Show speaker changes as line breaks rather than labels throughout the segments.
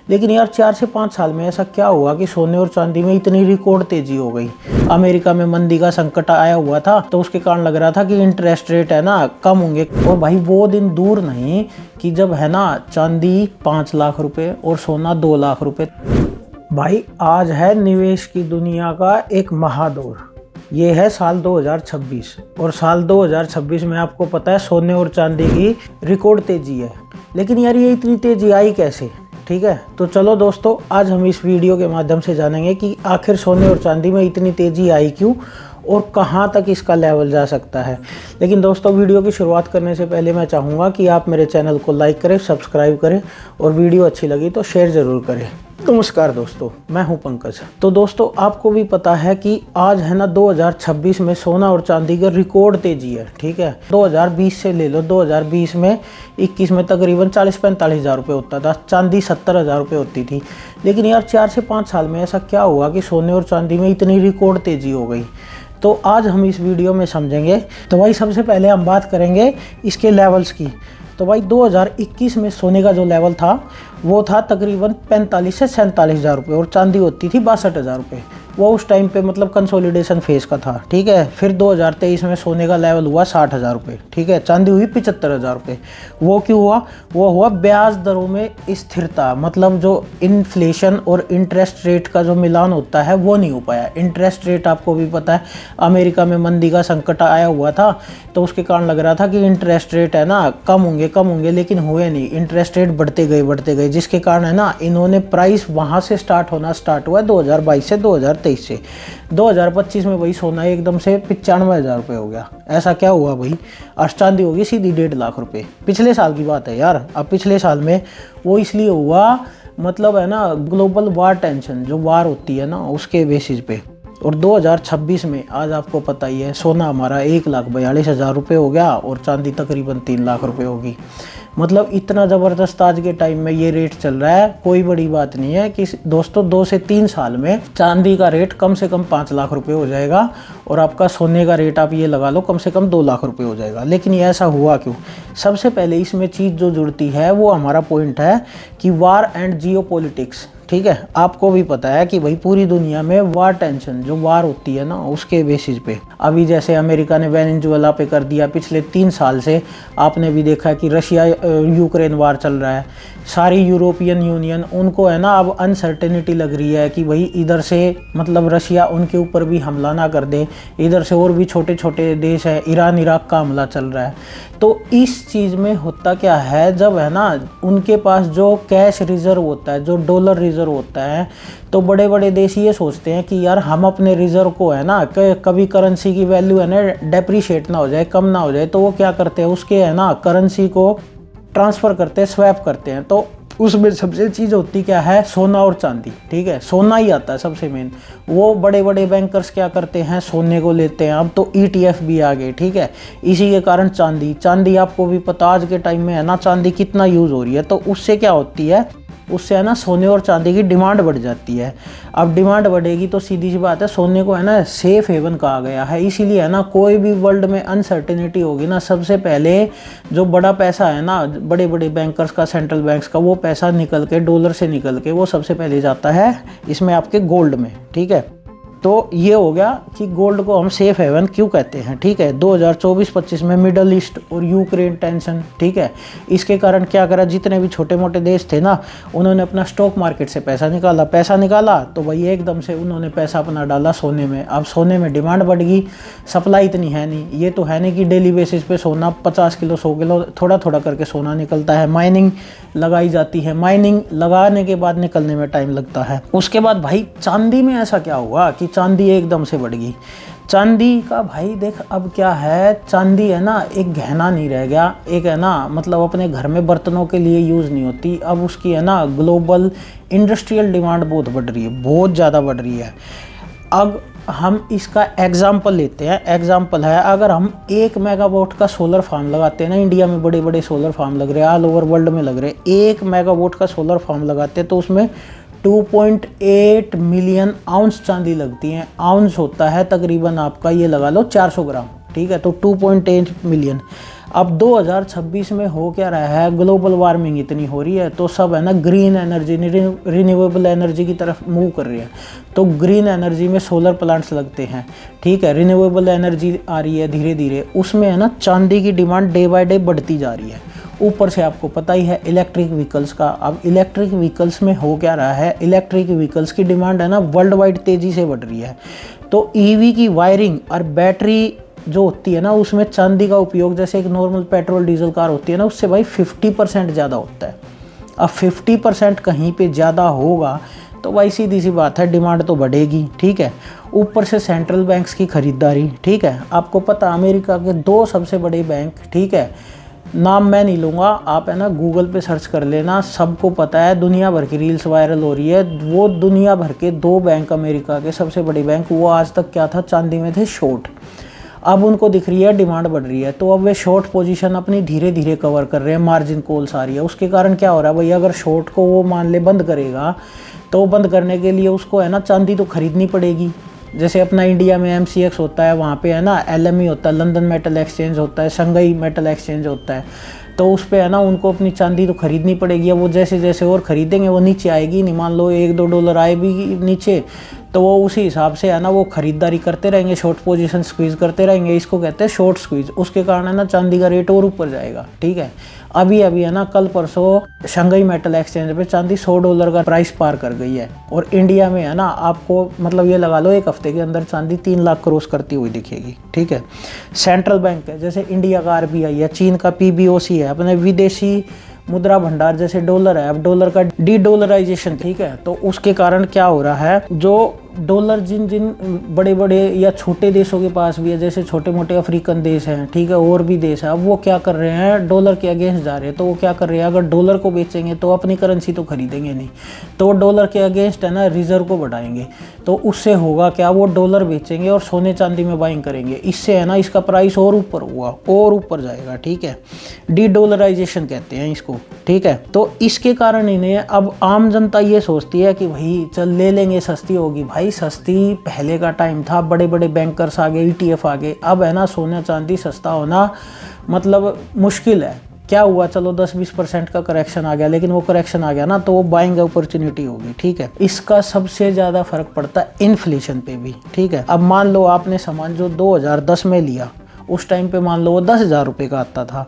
लेकिन यार 4 से 5 साल में ऐसा क्या हुआ कि सोने और चांदी में इतनी रिकॉर्ड तेजी हो गई। अमेरिका में मंदी का संकट आया हुआ था, तो उसके कारण लग रहा था कि इंटरेस्ट रेट है ना कम होंगे। और भाई वो दिन दूर नहीं कि जब है ना चांदी 5 लाख रुपए और सोना 2 लाख रुपए। भाई आज है निवेश की दुनिया का एक महादौर। ये है साल 2026 और साल 2026 में आपको पता है सोने और चांदी की रिकॉर्ड तेजी है। लेकिन यार ये इतनी तेजी आई कैसे? ठीक है, तो चलो दोस्तों, आज हम इस वीडियो के माध्यम से जानेंगे कि आखिर सोने और चांदी में इतनी तेजी आई क्यों और कहां तक इसका लेवल जा सकता है। लेकिन दोस्तों, वीडियो की शुरुआत करने से पहले मैं चाहूँगा कि आप मेरे चैनल को लाइक करें, सब्सक्राइब करें और वीडियो अच्छी लगी तो शेयर ज़रूर करें। नमस्कार दोस्तों, मैं हूं पंकज। तो दोस्तों, आपको भी पता है कि आज है ना 2026 में सोना और चांदी का रिकॉर्ड तेजी है। ठीक है, 2020 से ले लो, 2020 में 21 में तकरीबन 40-45 हज़ार रुपये होता था, चांदी 70 हज़ार रुपये होती थी। लेकिन यार 4 से 5 साल में ऐसा क्या हुआ कि सोने और चांदी में इतनी रिकॉर्ड तेजी हो गई। तो आज हम इस वीडियो में समझेंगे। तो भाई सबसे पहले हम बात करेंगे इसके लेवल्स की। तो भाई 2021 में सोने का जो लेवल था वो था तकरीबन 45 से 47 हज़ार रुपये और चांदी होती थी 62 हज़ार रुपये। वो उस टाइम पे मतलब कंसोलिडेशन फेज़ का था। ठीक है, फिर 2023 में सोने का लेवल हुआ 60 हज़ार रुपये। ठीक है, चांदी हुई 75 हज़ार रुपये। वो क्यों हुआ? वो हुआ ब्याज दरों में स्थिरता, मतलब जो इन्फ्लेशन और इंटरेस्ट रेट का जो मिलान होता है वो नहीं हो पाया। इंटरेस्ट रेट आपको भी पता है, अमेरिका में मंदी का संकट आया हुआ था, तो उसके कारण लग रहा था कि इंटरेस्ट रेट है ना कम होंगे, लेकिन हुए नहीं। इंटरेस्ट रेट बढ़ते गए, जिसके कारण है ना इन्होंने प्राइस वहाँ से स्टार्ट हुआ 2022 से 2023 से 2025 में वही सोना एकदम से 95 हज़ार रुपये हो गया। ऐसा क्या हुआ भाई? आज चांदी होगी सीधी 1.5 लाख रुपये। पिछले साल की बात है यार। अब पिछले साल में वो इसलिए हुआ, मतलब है ना ग्लोबल वार टेंशन, जो वार होती है ना उसके बेसिस पे। और 2026 में आज आपको पता ही है सोना हमारा 1,42,000 रुपये हो गया और चांदी तकरीबन 3 लाख रुपये होगी। मतलब इतना ज़बरदस्त आज के टाइम में ये रेट चल रहा है। कोई बड़ी बात नहीं है कि दोस्तों 2 से 3 साल में चांदी का रेट कम से कम 5 लाख रुपए हो जाएगा और आपका सोने का रेट आप ये लगा लो कम से कम 2 लाख रुपए हो जाएगा। लेकिन ये ऐसा हुआ क्यों? सबसे पहले इसमें चीज़ जो जुड़ती है वो हमारा पॉइंट है कि वार एंड जियोपॉलिटिक्स। ठीक है, आपको भी पता है कि भाई पूरी दुनिया में वार टेंशन, जो वार होती है ना उसके बेसिस पे। अभी जैसे अमेरिका ने वेनेजुएला पे कर दिया, पिछले 3 साल से आपने भी देखा कि रशिया यूक्रेन वार चल रहा है। सारी यूरोपियन यूनियन, उनको है ना अब अनसर्टेनिटी लग रही है कि भाई इधर से मतलब रशिया उनके ऊपर भी हमला ना कर दे, इधर से और भी छोटे छोटे देश है, ईरान इराक का हमला चल रहा है। तो इस चीज़ में होता क्या है, जब है ना उनके पास जो कैश रिजर्व होता है, जो डॉलर रिजर्व होता है, तो बड़े बड़े देश ये सोचते हैं कि यार हम अपने रिजर्व को है ना कभी करेंसी की वैल्यू है ना डेप्रीशिएट ना हो जाए, कम ना हो जाए, तो वो क्या करते हैं उसके है ना करेंसी को ट्रांसफ़र करते हैं, स्वैप करते हैं। तो उसमें सबसे चीज़ होती क्या है? सोना और चांदी। ठीक है, सोना ही आता है सबसे मेन। वो बड़े बड़े बैंकर्स क्या करते हैं, सोने को लेते हैं। अब तो ETF भी आ गए। ठीक है, इसी के कारण चांदी आपको भी पता आज के टाइम में है ना चांदी कितना यूज़ हो रही है। तो उससे क्या होती है, उससे है ना सोने और चांदी की डिमांड बढ़ जाती है। अब डिमांड बढ़ेगी तो सीधी सी बात है सोने को है ना सेफ हेवन कहा गया है। इसीलिए है ना कोई भी वर्ल्ड में अनसर्टेनिटी होगी ना, सबसे पहले जो बड़ा पैसा है ना बड़े बड़े बैंकर्स का, सेंट्रल बैंक्स का, वो पैसा निकल के डॉलर से निकल के वो सबसे पहले जाता है इसमें आपके गोल्ड में। ठीक है, तो ये हो गया कि गोल्ड को हम सेफ हेवन क्यों कहते हैं। ठीक है, 2024-25 में मिडल ईस्ट और यूक्रेन टेंशन, ठीक है, इसके कारण क्या करा, जितने भी छोटे मोटे देश थे ना उन्होंने अपना स्टॉक मार्केट से पैसा निकाला तो भाई एकदम से उन्होंने पैसा अपना डाला सोने में। अब सोने में डिमांड बढ़ गई, सप्लाई इतनी है नहीं। ये तो है नहीं कि डेली बेसिस पे सोना 50 किलो 100 किलो थोड़ा थोड़ा करके सोना निकलता है। माइनिंग लगाई जाती है, माइनिंग लगाने के बाद निकलने में टाइम लगता है। उसके बाद भाई चांदी में ऐसा क्या हुआ कि चांदी एकदम से बढ़ गई। चांदी का भाई देख अब क्या है, चांदी है ना एक गहना नहीं रह गया, एक है ना मतलब अपने घर में बर्तनों के लिए यूज़ नहीं होती। अब उसकी है ना ग्लोबल इंडस्ट्रियल डिमांड बहुत बढ़ रही है, बहुत ज़्यादा बढ़ रही है। अब हम इसका एग्जाम्पल लेते हैं। एग्जाम्पल है, अगर हम 1 मेगावाट का सोलर फार्म लगाते हैं ना, इंडिया में बड़े बड़े सोलर फार्म लग रहे हैं, ऑल ओवर वर्ल्ड में लग रहे हैं, 1 मेगावाट का सोलर फार्म लगाते हैं तो उसमें 2.8 मिलियन आउंस चांदी लगती है। आउंस होता है तकरीबन आपका ये लगा लो 400 ग्राम। ठीक है, तो 2.8 मिलियन। अब 2026 में हो क्या रहा है, ग्लोबल वार्मिंग इतनी हो रही है, तो सब है ना ग्रीन एनर्जी, रिन्यूएबल एनर्जी की तरफ मूव कर रही है। तो ग्रीन एनर्जी में सोलर प्लांट्स लगते हैं, ठीक है, रिन्यूएबल एनर्जी आ रही है धीरे धीरे, उसमें है ना चांदी की डिमांड डे बाय डे बढ़ती जा रही है। ऊपर से आपको पता ही है इलेक्ट्रिक व्हीकल्स का, अब इलेक्ट्रिक व्हीकल्स में हो क्या रहा है, इलेक्ट्रिक व्हीकल्स की डिमांड है ना वर्ल्ड वाइड तेज़ी से बढ़ रही है। तो ईवी की वायरिंग और बैटरी जो होती है ना, उसमें चांदी का उपयोग, जैसे एक नॉर्मल पेट्रोल डीजल कार होती है ना, उससे भाई 50% ज़्यादा होता है। अब 50% कहीं पे ज़्यादा होगा तो भाई सीधी सी बात है डिमांड तो बढ़ेगी, ठीक है। ऊपर से सेंट्रल बैंक्स की खरीदारी, ठीक है, आपको पता अमेरिका के 2 सबसे बड़े बैंक, ठीक है, नाम मैं नहीं लूँगा, आप है ना गूगल पे सर्च कर लेना, सबको पता है, दुनिया भर की रील्स वायरल हो रही है। वो दुनिया भर के 2 बैंक अमेरिका के सबसे बड़े बैंक, वो आज तक क्या था, चांदी में थे शॉर्ट। अब उनको दिख रही है डिमांड बढ़ रही है, तो अब वे शॉर्ट पोजीशन अपनी धीरे धीरे कवर कर रहे हैं, मार्जिन कॉल्स आ रही है। उसके कारण क्या हो रहा है भाई, अगर शॉर्ट को वो मान ले बंद करेगा, तो बंद करने के लिए उसको है ना चांदी तो खरीदनी पड़ेगी। जैसे अपना इंडिया में MCX होता है, वहाँ पे है ना LME होता है, लंदन मेटल एक्सचेंज होता है, शंघाई मेटल एक्सचेंज होता है, तो उस पे है ना उनको अपनी चांदी तो खरीदनी पड़ेगी। अब वो जैसे जैसे और ख़रीदेंगे वो नीचे आएगी नहीं, मान लो $1-2 आए भी नीचे, तो वो उसी हिसाब से है ना वो ख़रीदारी करते रहेंगे, शॉर्ट पोजीशन स्क्वीज़ करते रहेंगे, इसको कहते हैं शॉर्ट स्क्वीज़। उसके कारण है ना चांदी का रेट और ऊपर जाएगा, ठीक है। अभी है ना कल परसों शंघाई मेटल एक्सचेंज पे चांदी $100 का प्राइस पार कर गई है, और इंडिया में है ना आपको मतलब ये लगा लो 1 हफ्ते के अंदर चांदी 3 लाख क्रॉस करती हुई दिखेगी, ठीक है। सेंट्रल बैंक है, जैसे इंडिया का RBI है, चीन का PBOC है, अपने विदेशी मुद्रा भंडार जैसे डॉलर है, अब डॉलर का डी-डॉलराइजेशन, ठीक है, तो उसके कारण क्या हो रहा है, जो डॉलर जिन जिन बड़े बड़े या छोटे देशों के पास भी है, जैसे छोटे मोटे अफ्रीकन देश हैं, ठीक है, और भी देश है, अब वो क्या कर रहे हैं, डॉलर के अगेंस्ट जा रहे हैं। तो वो क्या कर रहे हैं, अगर डॉलर को बेचेंगे तो अपनी करेंसी तो खरीदेंगे नहीं, तो वो डॉलर के अगेंस्ट है ना रिजर्व को बढ़ाएंगे, तो उससे होगा क्या, वो डॉलर बेचेंगे और सोने चांदी में बाइंग करेंगे, इससे है ना इसका प्राइस और ऊपर हुआ और ऊपर जाएगा, ठीक है। डी-डॉलराइजेशन कहते हैं इसको, ठीक है। तो इसके कारण इन्हें अब आम जनता ये सोचती है कि भाई चल ले लेंगे, सस्ती होगी। भाई सस्ती पहले का टाइम था, बड़े बड़े बैंकर्स आ गए, ETF आ गए, अब है ना सोना चांदी सस्ता होना मतलब मुश्किल है। क्या हुआ, चलो 10-20% का करेक्शन आ गया, लेकिन वो करेक्शन आ गया ना तो वो बाइंग अपॉर्चुनिटी होगी, ठीक है। इसका सबसे ज़्यादा फर्क पड़ता है इन्फ्लेशन पे भी, ठीक है। अब मान लो आपने सामान जो 2010 में लिया, उस टाइम पे मान लो वो 10,000 रुपये का आता था,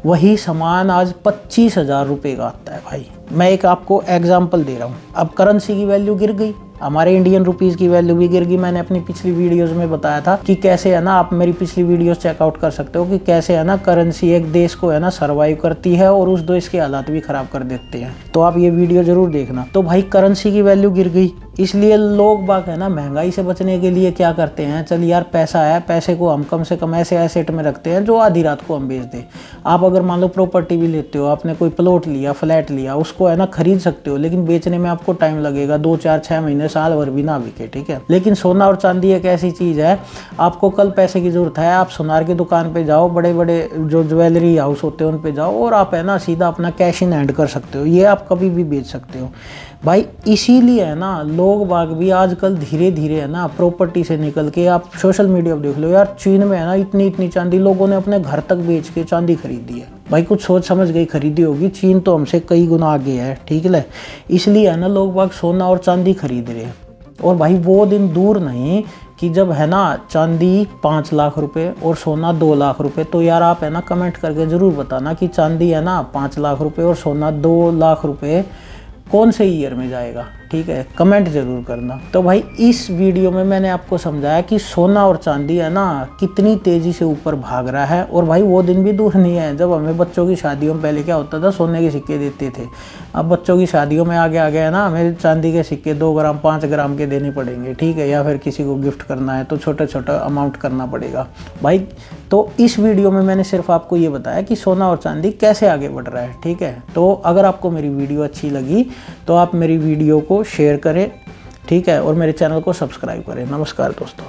वही सामान आज 25,000 रुपये का आता है। भाई मैं एक आपको एग्जांपल दे रहा हूँ। अब करेंसी की वैल्यू गिर गई, हमारे इंडियन रुपीज़ की वैल्यू भी गिर गई। मैंने अपनी पिछली वीडियोस में बताया था कि कैसे है ना, आप मेरी पिछली वीडियोस चेकआउट कर सकते हो कि कैसे है ना करेंसी एक देश को है ना सर्वाइव करती है और उस देश के हालात भी ख़राब कर देते हैं, तो आप ये वीडियो ज़रूर देखना। तो भाई करेंसी की वैल्यू गिर गई, इसलिए लोग बाग है ना महंगाई से बचने के लिए क्या करते हैं, चल यार पैसा है, पैसे को हम कम से कम ऐसे एसेट में रखते हैं जो आधी रात को हम बेच दें। आप अगर मान लो प्रॉपर्टी भी लेते हो, आपने कोई प्लॉट लिया, फ्लैट लिया, उसको है ना खरीद सकते हो, लेकिन बेचने में आपको टाइम लगेगा, 2, 4, 6 महीने, साल भर भी ना बिके, ठीक है। लेकिन सोना और चांदी एक ऐसी चीज़ है, आपको कल पैसे की जरूरत है, आप सुनार की दुकान पे जाओ, बड़े बड़े जो ज्वेलरी हाउस होते हैं उन पे जाओ, और आप है ना सीधा अपना कैश इन हैंड कर सकते हो, ये आप कभी भी बेच सकते हो। भाई इसीलिए है ना लोग बाग भी आजकल धीरे धीरे है ना प्रॉपर्टी से निकल के, आप सोशल मीडिया पर देख लो यार, चीन में है ना इतनी चांदी लोगों ने अपने घर तक बेच के चांदी खरीदी है। भाई कुछ सोच समझ गई खरीदी होगी, चीन तो हमसे कई गुना आगे है, ठीक है। इसलिए है ना लोग बाग सोना और चांदी खरीद रहे हैं। और भाई वो दिन दूर नहीं कि जब है ना चांदी 5 लाख रुपए और सोना 2 लाख रुपए, तो यार आप है ना कमेंट करके ज़रूर बताना कि चांदी है ना 5 लाख रुपए और सोना 2 लाख रुपए कौन से ईयर में जाएगा, ठीक है, कमेंट जरूर करना। तो भाई इस वीडियो में मैंने आपको समझाया कि सोना और चांदी है ना कितनी तेज़ी से ऊपर भाग रहा है। और भाई वो दिन भी दूर नहीं है जब हमें बच्चों की शादियों में पहले क्या होता था, सोने के सिक्के देते थे। अब बच्चों की शादियों में आगे है ना हमें चांदी के सिक्के 2 ग्राम 5 ग्राम के देने पड़ेंगे, ठीक है, या फिर किसी को गिफ्ट करना है तो छोटा अमाउंट करना पड़ेगा भाई। तो इस वीडियो में मैंने सिर्फ आपको ये बताया कि सोना और चांदी कैसे आगे बढ़ रहा है, ठीक है। तो अगर आपको मेरी वीडियो अच्छी लगी तो आप मेरी वीडियो को शेयर करें, ठीक है, और मेरे चैनल को सब्सक्राइब करें। नमस्कार दोस्तों।